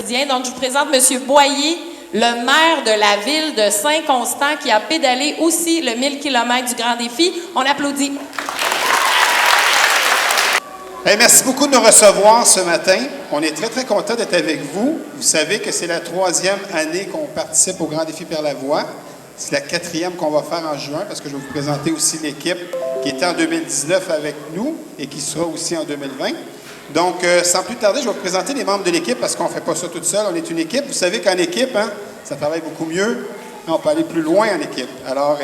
quotidien. Donc, je vous présente M. Boyer, le maire de la ville de Saint-Constant, qui a pédalé aussi le 1000 km du Grand Défi. On applaudit. Hey, merci beaucoup de nous recevoir ce matin. On est très, très contents d'être avec vous. Vous savez que c'est la 3e année qu'on participe au Grand Défi Pierre-Lavoie. C'est la 4e qu'on va faire en juin, parce que je vais vous présenter aussi l'équipe qui était en 2019 avec nous et qui sera aussi en 2020. Donc, sans plus tarder, je vais vous présenter les membres de l'équipe, parce qu'on ne fait pas ça toute seule. On est une équipe. Vous savez qu'en équipe, ça travaille beaucoup mieux. On peut aller plus loin en équipe. Alors,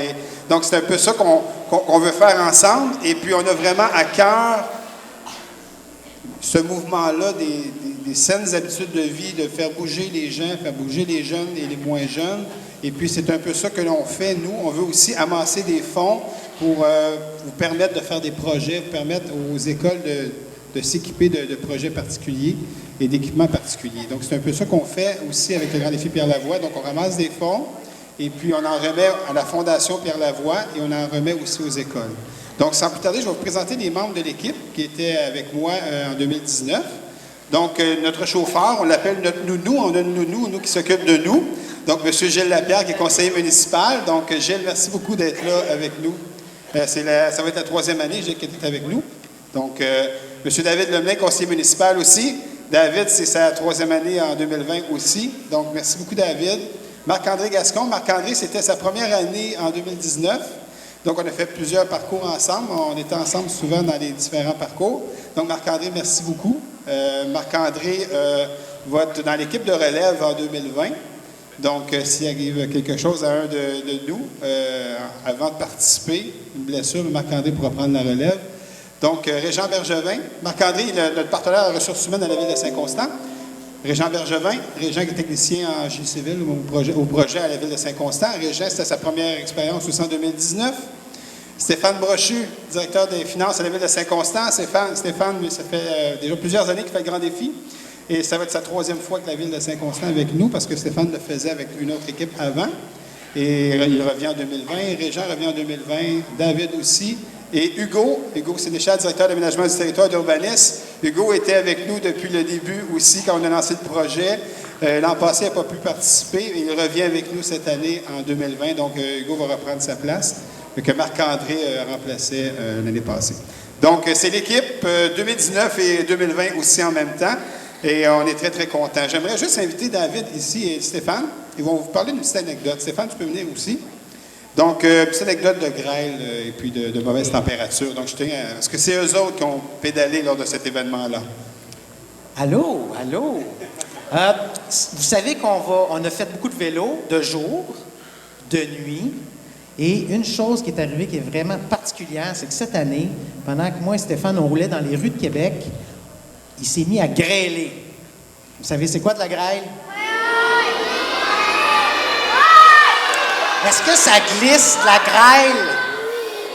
donc, c'est un peu ça qu'on veut faire ensemble. Et puis, on a vraiment à cœur ce mouvement-là des saines habitudes de vie, de faire bouger les gens, faire bouger les jeunes et les moins jeunes. Et puis, c'est un peu ça que l'on fait, nous. On veut aussi amasser des fonds pour vous permettre de faire des projets, vous permettre aux écoles de s'équiper de projets particuliers et d'équipements particuliers. Donc, c'est un peu ça qu'on fait aussi avec le Grand Défi Pierre-Lavoie. Donc, on ramasse des fonds et puis on en remet à la Fondation Pierre-Lavoie et on en remet aussi aux écoles. Donc, sans plus tarder, je vais vous présenter les membres de l'équipe qui étaient avec moi en 2019. Donc, notre chauffeur, on l'appelle notre nounou. On a une nounou qui s'occupe de nous. Donc, M. Gilles Lapierre, qui est conseiller municipal. Donc, Gilles, merci beaucoup d'être là avec nous. Ça va être la 3e année, Gilles, qui est avec nous. Donc, M. David Lemelin, conseiller municipal aussi. David, c'est sa 3e année en 2020 aussi. Donc, merci beaucoup, David. Marc-André Gascon. Marc-André, c'était sa première année en 2019. Donc, on a fait plusieurs parcours ensemble. On était ensemble souvent dans les différents parcours. Donc, Marc-André, merci beaucoup. Marc-André va être dans l'équipe de relève en 2020. Donc, s'il arrive quelque chose à un de nous, avant de participer, une blessure, Marc-André pourra prendre la relève. Donc, Régent Bergevin. Marc-André, notre partenaire en ressources humaines à la ville de Saint-Constant. Régent Bergevin, Régent qui est technicien en génie civil au projet à la ville de Saint-Constant. Régent, c'était sa première expérience aussi en 2019. Stéphane Brochu, directeur des finances à la ville de Saint-Constant. Stéphane, ça fait déjà plusieurs années qu'il fait le Grand Défi. Et ça va être sa 3e fois que la ville de Saint-Constant est avec nous, parce que Stéphane le faisait avec une autre équipe avant. Et il revient en 2020. Régent revient en 2020. David aussi. Et Hugo Sénéchal, directeur d'aménagement du territoire d'urbanisme. Hugo était avec nous depuis le début aussi, quand on a lancé le projet. L'an passé, il n'a pas pu participer. Il revient avec nous cette année, en 2020. Donc, Hugo va reprendre sa place, que Marc-André remplaçait l'année passée. Donc, c'est l'équipe 2019 et 2020 aussi en même temps. Et on est très, très contents. J'aimerais juste inviter David ici et Stéphane. Ils vont vous parler d'une petite anecdote. Stéphane, tu peux venir aussi. Donc, petite anecdote de grêle et puis de mauvaise température. Donc, est-ce que c'est eux autres qui ont pédalé lors de cet événement-là? Allô? Vous savez on a fait beaucoup de vélo de jour, de nuit. Et une chose qui est arrivée qui est vraiment particulière, c'est que cette année, pendant que moi et Stéphane, on roulait dans les rues de Québec, il s'est mis à grêler. Vous savez, c'est quoi de la grêle? Est-ce que ça glisse, de la grêle?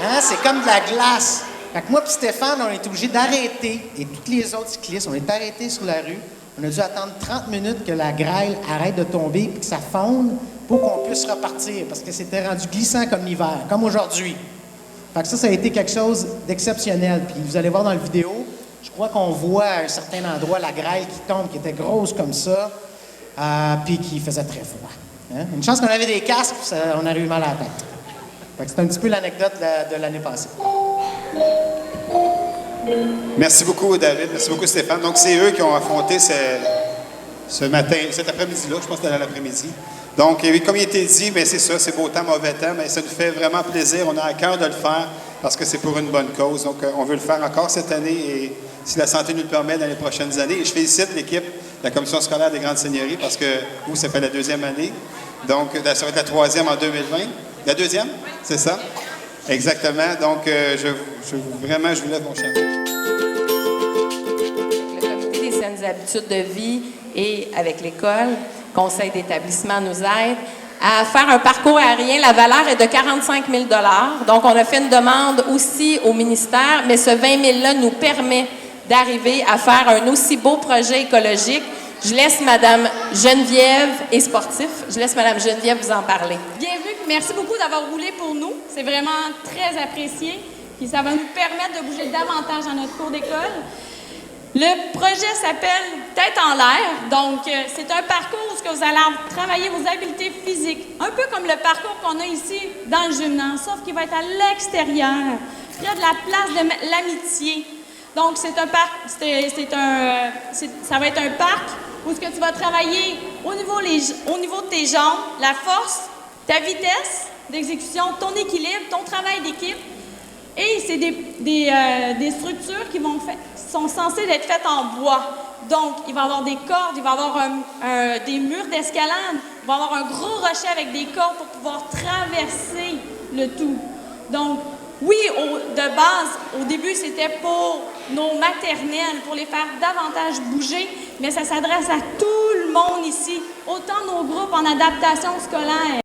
Hein? C'est comme de la glace. Fait que moi et Stéphane, on est obligés d'arrêter. Et tous les autres cyclistes, on est arrêtés sur la rue. On a dû attendre 30 minutes que la grêle arrête de tomber et que ça fonde pour qu'on puisse repartir. Parce que c'était rendu glissant comme l'hiver, comme aujourd'hui. Fait que ça a été quelque chose d'exceptionnel. Puis vous allez voir dans la vidéo, je crois qu'on voit à un certain endroit la grêle qui tombe, qui était grosse comme ça, puis qui faisait très froid. Hein? Une chance qu'on avait des casques, on a eu mal à la tête. Fait que c'est un petit peu l'anecdote de l'année passée. Merci beaucoup, David. Merci beaucoup, Stéphane. Donc, c'est eux qui ont affronté ce matin, cet après-midi-là. Je pense que c'était l'après-midi. Donc, comme il était dit, bien, c'est ça, c'est beau temps, mauvais temps, mais ça nous fait vraiment plaisir. On a à cœur de le faire parce que c'est pour une bonne cause. Donc, on veut le faire encore cette année et si la santé nous le permet dans les prochaines années. Et je félicite l'équipe de la Commission scolaire des Grandes Seigneuries parce que vous, ça fait la 2e année. Donc, ça va être la 3e en 2020. La 2e, c'est ça? Exactement. Donc, je vous lève mon chapeau. Le comité des saines habitudes de vie et avec l'école, conseil d'établissement nous aide à faire un parcours aérien. La valeur est de 45 000 $. Donc, on a fait une demande aussi au ministère, mais ce 20 000 $-là nous permet d'arriver à faire un aussi beau projet écologique. Je laisse Mme Geneviève et sportif. Je laisse Mme Geneviève vous en parler. Bienvenue. Merci beaucoup d'avoir roulé pour nous. C'est vraiment très apprécié. Puis ça va nous permettre de bouger davantage dans notre cours d'école. Le projet s'appelle tête en l'air. Donc, c'est un parcours où vous allez travailler vos habiletés physiques. Un peu comme le parcours qu'on a ici dans le gymnase, sauf qu'il va être à l'extérieur. Il y a de la place de l'amitié. Donc, ça va être un parc où ce que tu vas travailler au niveau de tes jambes, la force, ta vitesse d'exécution, ton équilibre, ton travail d'équipe. Et c'est des structures qui sont censées être faites en bois. Donc, il va y avoir des cordes, il va y avoir des murs d'escalade, il va y avoir un gros rocher avec des cordes pour pouvoir traverser le tout. Donc, oui, de base, au début, c'était pour nos maternelles, pour les faire davantage bouger, mais ça s'adresse à tout le monde ici, autant nos groupes en adaptation scolaire.